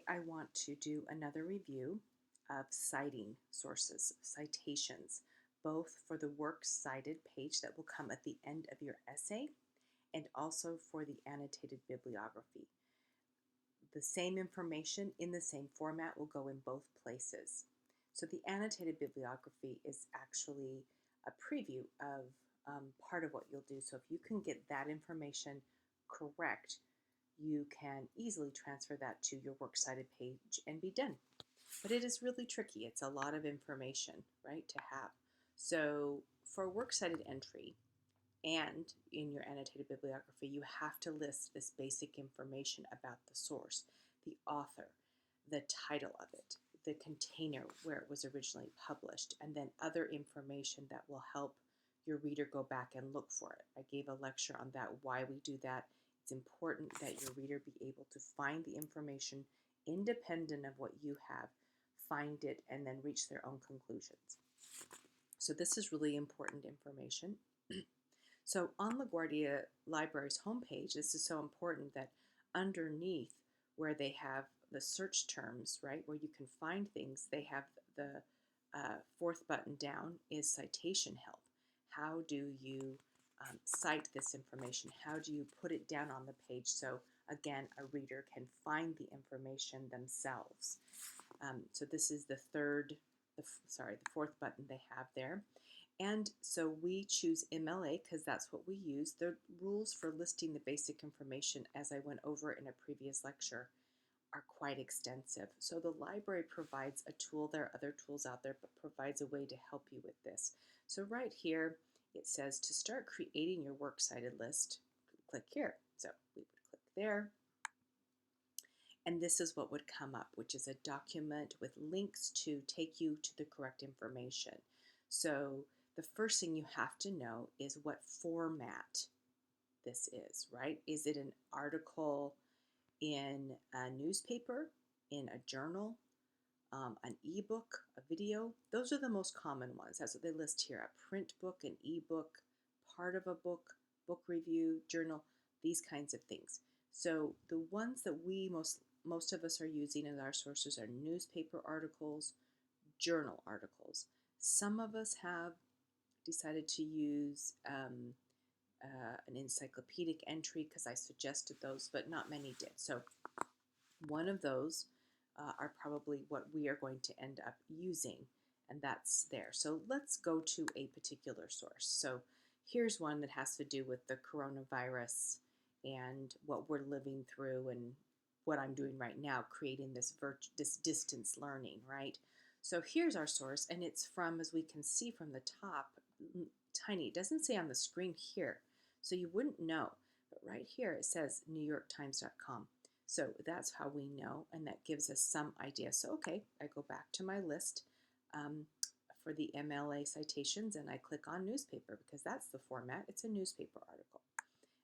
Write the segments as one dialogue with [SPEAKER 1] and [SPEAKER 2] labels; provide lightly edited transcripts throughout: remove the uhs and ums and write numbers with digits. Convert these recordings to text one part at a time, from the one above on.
[SPEAKER 1] I want to do another review of citing sources, citations, both for the works cited page that will come at the end of your essay and also for the annotated bibliography. The same information in the same format will go in both places. So the annotated bibliography is actually a preview of part of what you'll do. So if you can get that information correct, you can easily transfer that to your works cited page and be done. But it is really tricky. It's a lot of information, right, to have. So for works cited entry and in your annotated bibliography, you have to list this basic information about the source, the author, the title of it, the container where it was originally published, and then other information that will help your reader go back and look for it. I gave a lecture on that, why we do that. It's important that your reader be able to find the information independent of what you have, find it, and then reach their own conclusions. So this is really important information. So on LaGuardia Library's homepage, this is so important that underneath where they have the search terms, right, where you can find things, they have the fourth button down is citation help. How do you cite this information? How do you put it down on the page so, again, a reader can find the information themselves? So this is the fourth button they have there. And so we choose MLA because that's what we use. The rules for listing the basic information, as I went over in a previous lecture, are quite extensive. So the library provides a tool. There are other tools out there, but provides a way to help you with this. So right here, it says to start creating your works cited list, click here. So we would click there. And this is what would come up, which is a document with links to take you to the correct information. So the first thing you have to know is what format this is, right? Is it an article in a newspaper, in a journal, an ebook, a video? Those are the most common ones. That's what they list here. A print book, an ebook, part of a book, book review, journal, these kinds of things. So the ones that most of us are using as our sources are newspaper articles, journal articles. Some of us have decided to use an encyclopedic entry because I suggested those, but not many did. So one of those are probably what we are going to end up using, and that's there. So let's go to a particular source. So here's one that has to do with the coronavirus and what we're living through and what I'm doing right now, creating this distance learning, right? So here's our source, and it's from, as we can see from the top, tiny. It doesn't say on the screen here, so you wouldn't know. But right here it says NewYorkTimes.com. So that's how we know, and that gives us some idea. So okay, I go back to my list for the MLA citations, and I click on newspaper because that's the format. It's a newspaper article.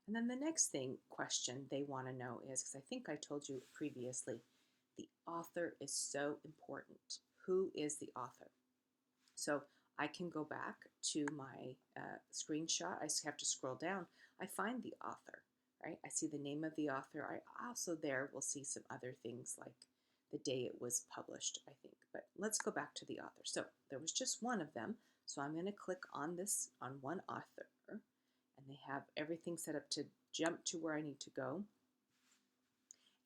[SPEAKER 1] And then the next question they want to know is, because I think I told you previously, the author is so important. Who is the author? So I can go back to my screenshot. I have to scroll down. I find the author, right? I see the name of the author. I also there will see some other things like the day it was published, I think. But let's go back to the author. So there was just one of them. So I'm going to click on one author. And they have everything set up to jump to where I need to go.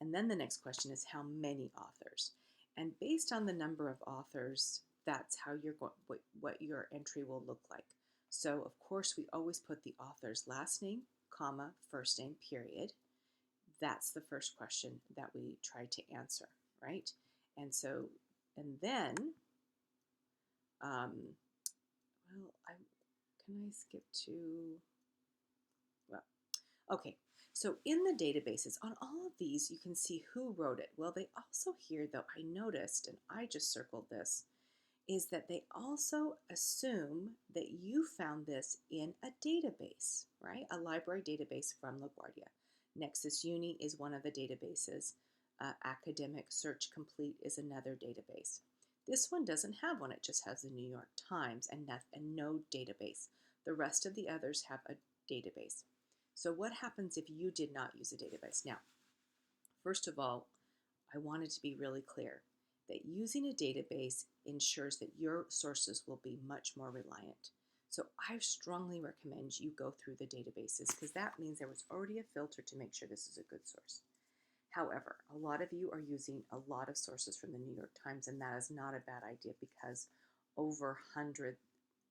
[SPEAKER 1] And then the next question is how many authors? And based on the number of authors, that's how you're going, what your entry will look like. So of course we always put the author's last name, comma, first name, period. That's the first question that we try to answer, right? And then, can I skip to? Well, okay, so in the databases, on all of these, you can see who wrote it. Well, they also here, though, I noticed, and I just circled this, is that they also assume that you found this in a database, right? A library database from LaGuardia. Nexus Uni is one of the databases. Academic Search Complete is another database. This one doesn't have one. It just has the New York Times and no database. The rest of the others have a database. So what happens if you did not use a database? Now, first of all, I wanted to be really clear that using a database ensures that your sources will be much more reliant. So I strongly recommend you go through the databases because that means there was already a filter to make sure this is a good source. However, a lot of you are using a lot of sources from the New York Times, and that is not a bad idea because over 100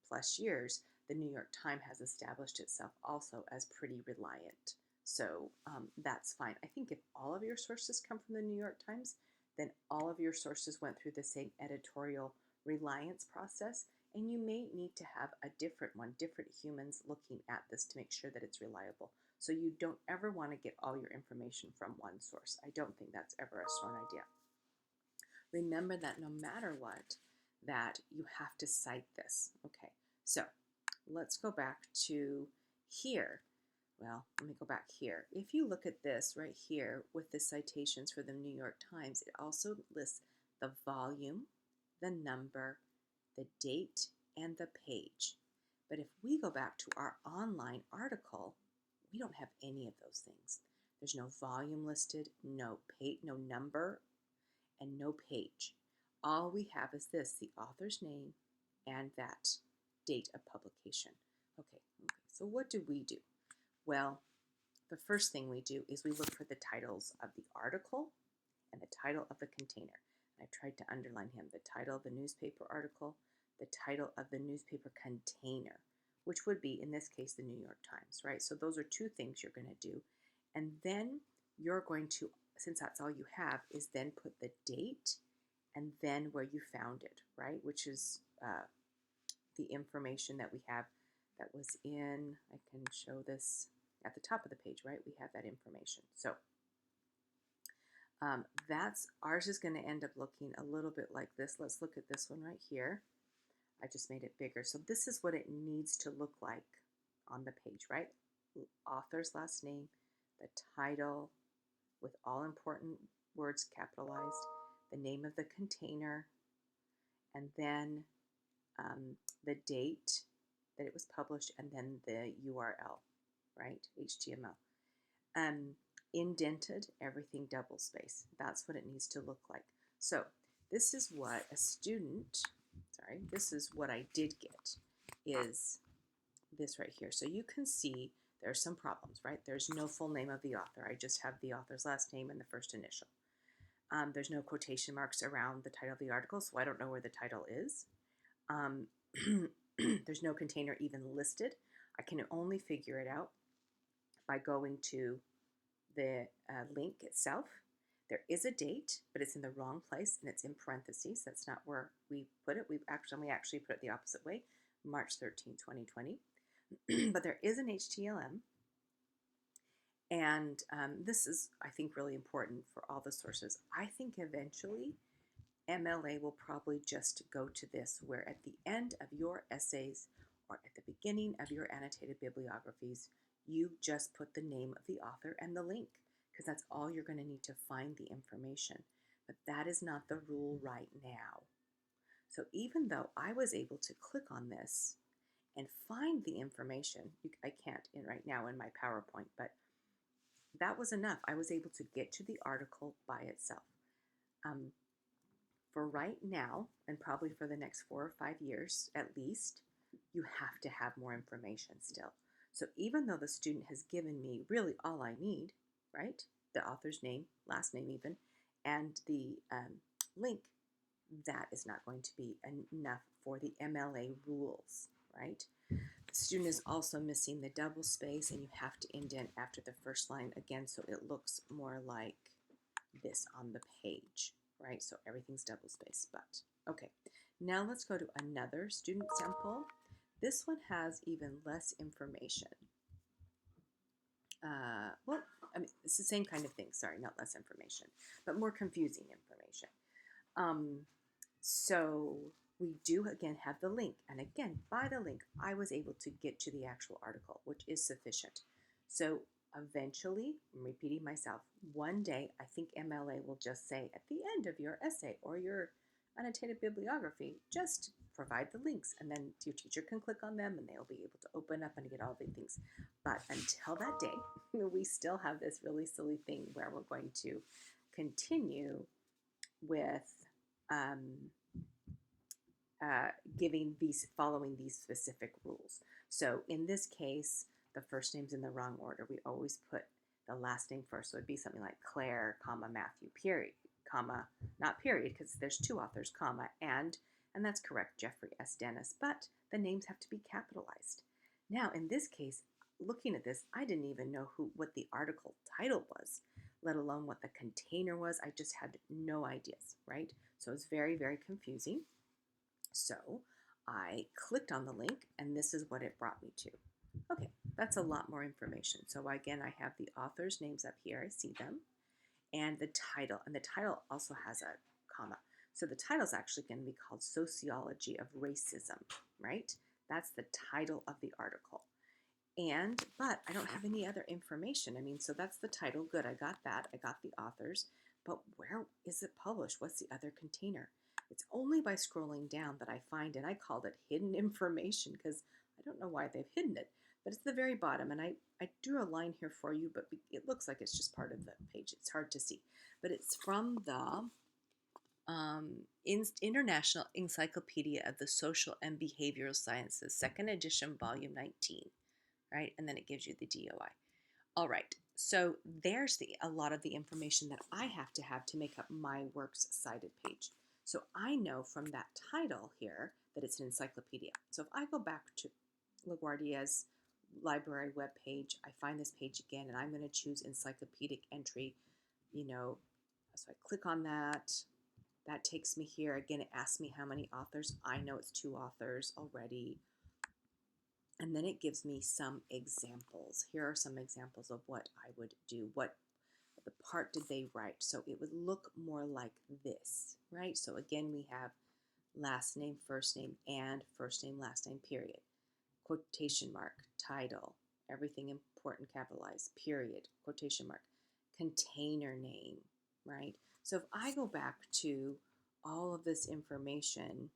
[SPEAKER 1] plus years, the New York Times has established itself also as pretty reliant. So that's fine. I think if all of your sources come from the New York Times, then all of your sources went through the same editorial reliance process, and you may need to have a different one, different humans looking at this to make sure that it's reliable. So you don't ever want to get all your information from one source. I don't think that's ever a smart idea. Remember that no matter what, that you have to cite this. Okay, so let's go back to here. Well, let me go back here. If you look at this right here with the citations for the New York Times, it also lists the volume, the number, the date, and the page. But if we go back to our online article, we don't have any of those things. There's no volume listed, no page, no number, and no page. All we have is this, the author's name and that date of publication. Okay, so what do we do? Well, the first thing we do is we look for the titles of the article and the title of the container. I tried to underline him, the title of the newspaper article, the title of the newspaper container, which would be, in this case, the New York Times, right? So those are two things you're going to do. And then you're going to, since that's all you have, is then put the date and then where you found it, right? Which is the information that we have that was in, I can show this at the top of the page, right? We have that information. So that's, ours is going to end up looking a little bit like this. Let's look at this one right here. I just made it bigger. So this is what it needs to look like on the page, right? Author's last name, the title with all important words capitalized, the name of the container, and then the date that it was published, and then the URL, right? HTML. Indented, everything double space. That's what it needs to look like. So this is what a student, this is what I did get, is this right here. So you can see there's some problems, right? There's no full name of the author. I just have the author's last name and the first initial. There's no quotation marks around the title of the article, so I don't know where the title is. There's no container even listed. I can only figure it out by going to the link itself. There is a date, but it's in the wrong place and it's in parentheses. That's not where we put it. We actually put it the opposite way, March 13, 2020. But there is an HTML. And this is, I think, really important for all the sources. I think eventually MLA will probably just go to this, where at the end of your essays or at the beginning of your annotated bibliographies, you just put the name of the author and the link, because that's all you're going to need to find the information. But that is not the rule right now. So even though I was able to click on this and find the information, I can't right now in my PowerPoint, but that was enough. I was able to get to the article by itself. For right now, and probably for the next 4 or 5 years at least, you have to have more information still. So even though the student has given me really all I need, right? The author's name, last name even, and the link, that is not going to be enough for the MLA rules, right? The student is also missing the double space, and you have to indent after the first line again so it looks more like this on the page, right? So everything's double space, but okay. Now let's go to another student sample. This one has even less information. Well, I mean, it's the same kind of thing. Sorry, not less information, but more confusing information. So we do again have the link, and again, by the link, I was able to get to the actual article, which is sufficient. So eventually, I'm repeating myself, one day I think MLA will just say at the end of your essay or your annotated bibliography, just provide the links, and then your teacher can click on them and they'll be able to open up and get all the things. But until that day, we still have this really silly thing where we're going to continue with um, following these specific rules. So in this case, the first name's in the wrong order. We always put the last name first. So it'd be something like Claire, comma, Matthew, period, comma, not period, because there's two authors, comma, and that's correct, Jeffrey S. Dennis, but the names have to be capitalized. Now, in this case, looking at this, I didn't even know what the article title was, let alone what the container was. I just had no ideas, right? So it's very, very confusing. So I clicked on the link, and this is what it brought me to. Okay, that's a lot more information. So again, I have the author's names up here. I see them. And the title. And the title also has a comma. So the title is actually going to be called Sociology of Racism, right? That's the title of the article. But I don't have any other information. I mean, so that's the title. Good, I got that. I got the authors. But where is it published? What's the other container? It's only by scrolling down that I find it. I called it hidden information because I don't know why they've hidden it. But it's the very bottom, and I drew a line here for you, but it looks like it's just part of the page. It's hard to see. But it's from the International Encyclopedia of the Social and Behavioral Sciences, 2nd edition, volume 19, right? And then it gives you the DOI. All right, so there's a lot of the information that I have to make up my works cited page. So I know from that title here that it's an encyclopedia. So if I go back to LaGuardia's library webpage, I find this page again, and I'm going to choose encyclopedic entry, so I click on that. That takes me here. Again, it asks me how many authors. I know it's 2 authors already. And then it gives me some examples. Here are some examples of what I would do. What the part did they write? So it would look more like this, right? So again, we have last name, first name, and first name, last name, period. Quotation mark, title, everything important capitalized, period, quotation mark, container name, right? So if I go back to all of this information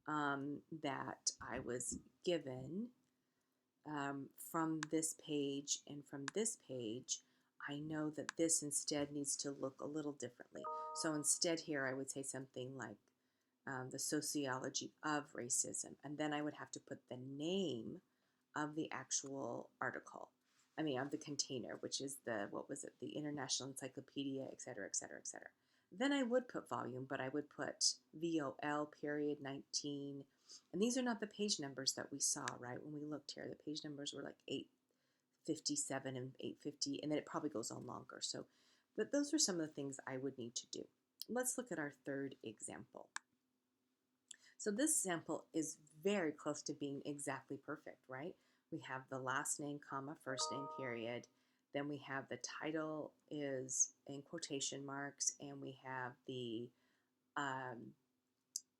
[SPEAKER 1] that I was given from this page and from this page, I know that this instead needs to look a little differently. So instead here I would say something like the sociology of racism, and then I would have to put the name of the actual article. Of the container, which is the International Encyclopedia, et cetera, et cetera, et cetera. Then I would put volume, but I would put VOL period 19. And these are not the page numbers that we saw, right? When we looked here, the page numbers were like 857 and 850, and then it probably goes on longer. So, but those are some of the things I would need to do. Let's look at our third example. So this example is very close to being exactly perfect, right? We have the last name, comma, first name, period. Then we have the title is in quotation marks, and we have the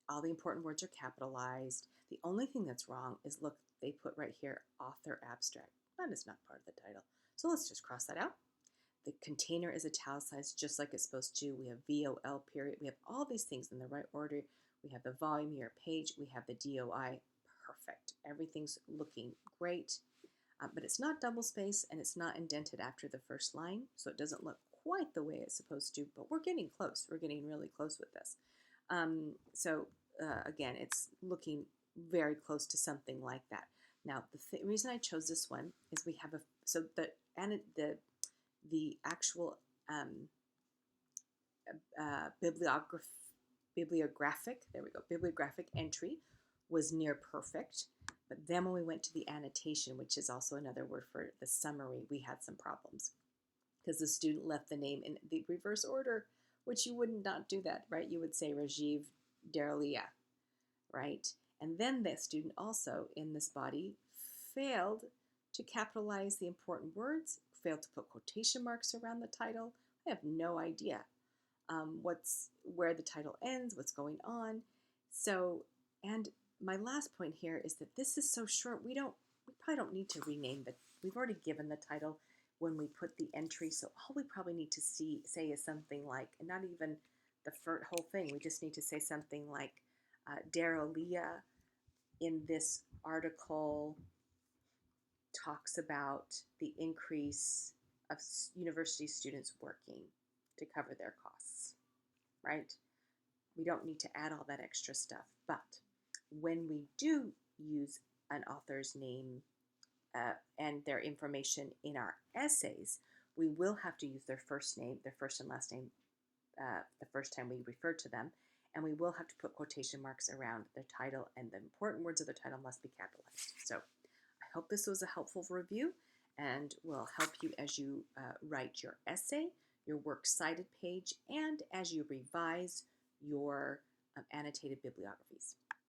[SPEAKER 1] all the important words are capitalized. The only thing that's wrong is, look, they put right here, author abstract. That is not part of the title. So let's just cross that out. The container is italicized just like it's supposed to. We have VOL period. We have all these things in the right order. We have the volume year page. We have the DOI. Perfect. Everything's looking great. But it's not double space, and it's not indented after the first line, so it doesn't look quite the way it's supposed to, but we're getting close. We're getting really close with this. Again, it's looking very close to something like that. Now, the reason I chose this one is we have the actual bibliographic entry was near perfect. But then when we went to the annotation, which is also another word for the summary, we had some problems because the student left the name in the reverse order, which you would not do that, right? You would say Rajiv Deralia, right? And then the student also in this body failed to capitalize the important words, failed to put quotation marks around the title. I have no idea where the title ends, what's going on. So, and my last point here is that this is so short, we probably don't need to rename we've already given the title when we put the entry, so all we probably need to say is something like, and not even the whole thing, we just need to say something like, Deralia in this article talks about the increase of university students working, to cover their costs, right? We don't need to add all that extra stuff. But when we do use an author's name and their information in our essays, we will have to use their first name, their first and last name, the first time we refer to them, and we will have to put quotation marks around their title, and the important words of the title must be capitalized. So I hope this was a helpful review and will help you as you write your essay, your works cited page, and as you revise your annotated bibliographies.